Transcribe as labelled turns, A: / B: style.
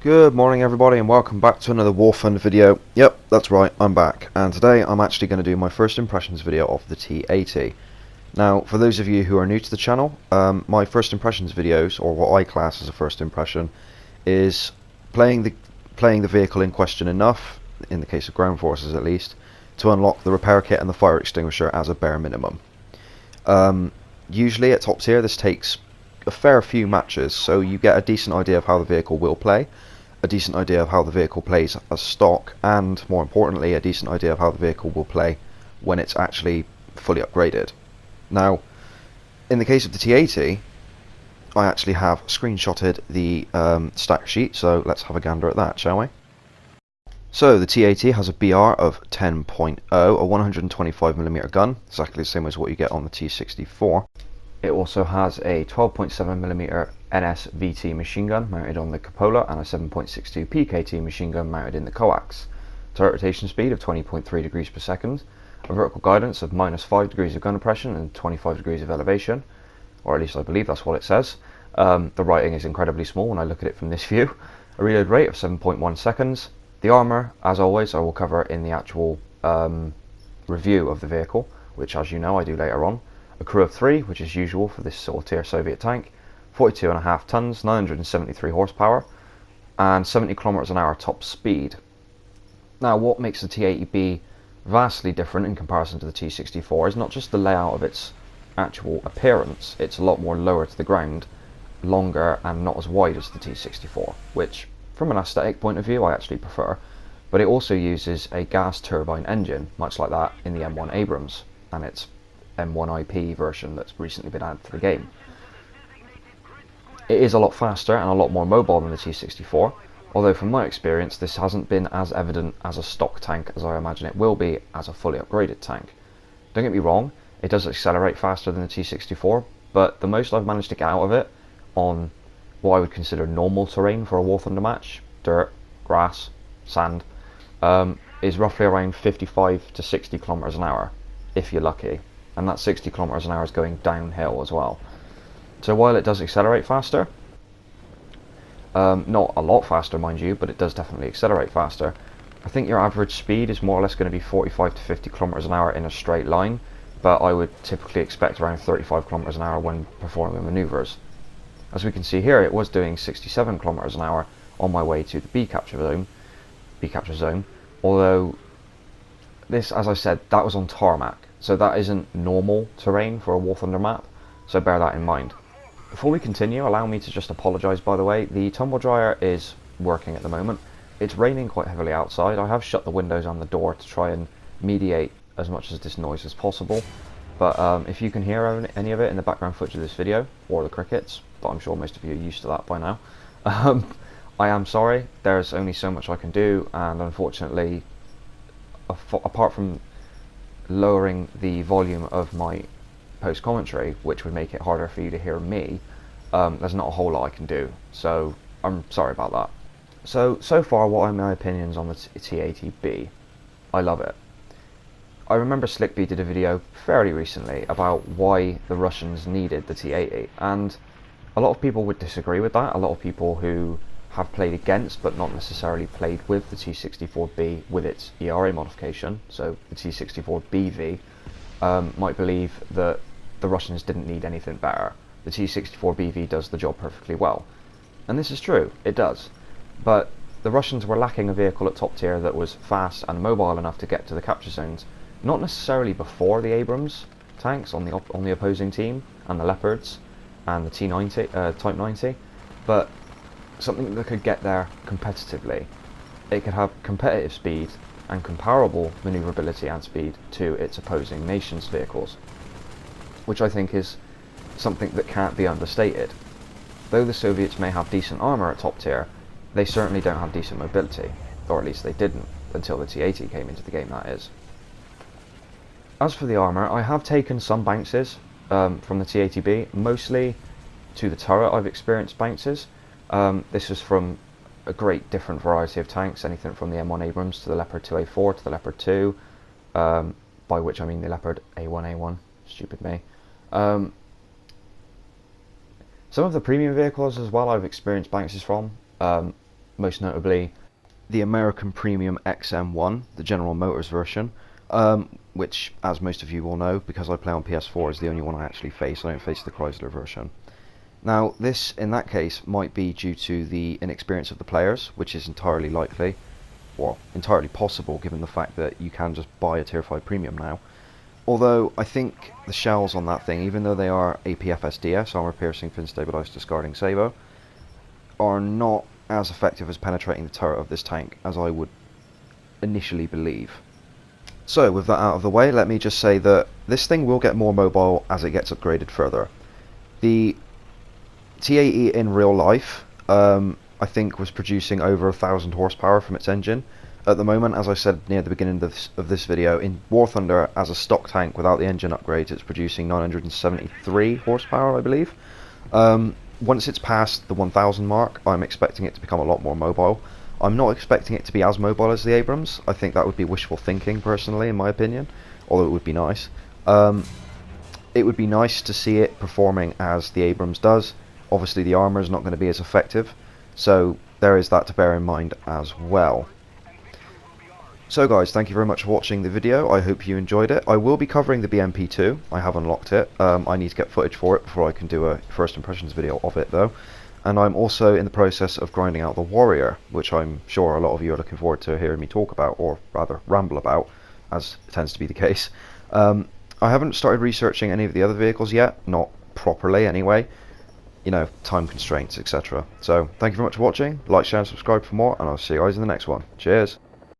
A: Good morning everybody and welcome back to another War Thunder video. Yep, that's right, I'm back, and today I'm actually going to do my first impressions video of the T-80. Now, for those of you who are new to the channel, my first impressions videos, or what I class as a first impression, is playing the vehicle in question enough, in the case of ground forces at least, to unlock the repair kit and the fire extinguisher as a bare minimum. Usually at top tier this takes a fair few matches, so you get a decent idea of how the vehicle will play, a decent idea of how the vehicle plays as stock, and more importantly a decent idea of how the vehicle will play when it's actually fully upgraded. Now, in the case of the T-80, I actually have screenshotted the stack sheet, so let's have a gander at that, shall we? So the T-80 has a BR of 10.0, a 125mm gun, exactly the same as what you get on the T-64. It also has a 12.7mm NS VT machine gun mounted on the cupola and a 7.62 PKT machine gun mounted in the coax. Turret rotation speed of 20.3 degrees per second, a vertical guidance of -5 degrees of gun depression and 25 degrees of elevation, or at least I believe that's what it says. The writing is incredibly small when I look at it from this view. A reload rate of 7.1 seconds. The armour, as always, I will cover in the actual review of the vehicle, which, as you know, I do later on. A crew of 3, which is usual for this sort of tier Soviet tank, 42.5 tons, 973 horsepower, and 70 kilometers an hour top speed. Now, what makes the T-80B vastly different in comparison to the T-64 is not just the layout of its actual appearance. It's a lot more lower to the ground, longer, and not as wide as the T-64, which, from an aesthetic point of view, I actually prefer. But it also uses a gas turbine engine, much like that in the M1 Abrams, and its M1IP version that's recently been added to the game. It is a lot faster and a lot more mobile than the T-64, although from my experience this hasn't been as evident as a stock tank as I imagine it will be as a fully upgraded tank. Don't get me wrong, it does accelerate faster than the T-64, but the most I've managed to get out of it on what I would consider normal terrain for a War Thunder match, dirt, grass, sand, is roughly around 55 to 60 kilometers an hour, if you're lucky. And that 60 kilometers an hour is going downhill as well. So while it does accelerate faster, not a lot faster mind you, but it does definitely accelerate faster, I think your average speed is more or less going to be 45 to 50 kilometers an hour in a straight line, but I would typically expect around 35 kilometers an hour when performing maneuvers. As we can see here, it was doing 67 kilometers an hour on my way to the B capture zone, although this, as I said, that was on tarmac. So that isn't normal terrain for a War Thunder map, so bear that in mind. Before we continue, allow me to just apologise by the way. The tumble dryer is working at the moment. It's raining quite heavily outside. I have shut the windows and the door to try and mediate as much of this noise as possible. But if you can hear any of it in the background footage of this video, or the crickets, but I'm sure most of you are used to that by now, I am sorry. There's only so much I can do, and unfortunately, apart from lowering the volume of my post commentary, which would make it harder for you to hear me, there's not a whole lot I can do, so I'm sorry about that. So far, what are my opinions on the T-80B? I love it. I remember Slickbee did a video fairly recently about why the Russians needed the T-80, and a lot of people would disagree with that. A lot of people who have played against but not necessarily played with the T-64B with its ERA modification, so the T-64BV, might believe that the Russians didn't need anything better. The T-64BV does the job perfectly well. And this is true, it does. But the Russians were lacking a vehicle at top tier that was fast and mobile enough to get to the capture zones, not necessarily before the Abrams tanks on the opposing team, and the Leopards, and the T-90, Type 90, but something that could get there competitively. It could have competitive speed and comparable maneuverability and speed to its opposing nation's vehicles, which I think is something that can't be understated. Though the Soviets may have decent armour at top tier, they certainly don't have decent mobility, or at least they didn't until the T-80 came into the game, that is. As for the armour, I have taken some bounces from the T-80B, mostly to the turret I've experienced bounces. This is from a great different variety of tanks, anything from the M1 Abrams to the Leopard 2A4 to the Leopard 2, by which I mean the Leopard A1A1, stupid me. Some of the premium vehicles as well I've experienced bounces from. most notably the American Premium XM1, the General Motors version, which, as most of you will know, because I play on PS4, is the only one I actually face. I don't face the Chrysler version. Now, this, in that case, might be due to the inexperience of the players, which is entirely likely, well, entirely possible, given the fact that you can just buy a Tier 5 Premium now. Although, I think the shells on that thing, even though they are APFSDS, Armor Piercing Fin Stabilized Discarding Sabo, are not as effective as penetrating the turret of this tank as I would initially believe. So, with that out of the way, let me just say that this thing will get more mobile as it gets upgraded further. The T-80 in real life, I think, was producing over 1,000 horsepower from its engine. At the moment, as I said near the beginning of this video, in War Thunder, as a stock tank without the engine upgrades, it's producing 973 horsepower, I believe. Once it's past the 1,000 mark, I'm expecting it to become a lot more mobile. I'm not expecting it to be as mobile as the Abrams. I think that would be wishful thinking, personally, in my opinion, although it would be nice. It would be nice to see it performing as the Abrams does. Obviously, the armor is not going to be as effective, so there is that to bear in mind as well. So guys, thank you very much for watching the video. I hope you enjoyed it. I will be covering the BMP2. I have unlocked it. I need to get footage for it before I can do a first impressions video of it though. And I'm also in the process of grinding out the Warrior, which I'm sure a lot of you are looking forward to hearing me talk about, or rather ramble about, as tends to be the case. I haven't started researching any of the other vehicles yet, not properly anyway. You know, time constraints, etc. So, thank you very much for watching. Like, share and subscribe for more, and I'll see you guys in the next one. Cheers!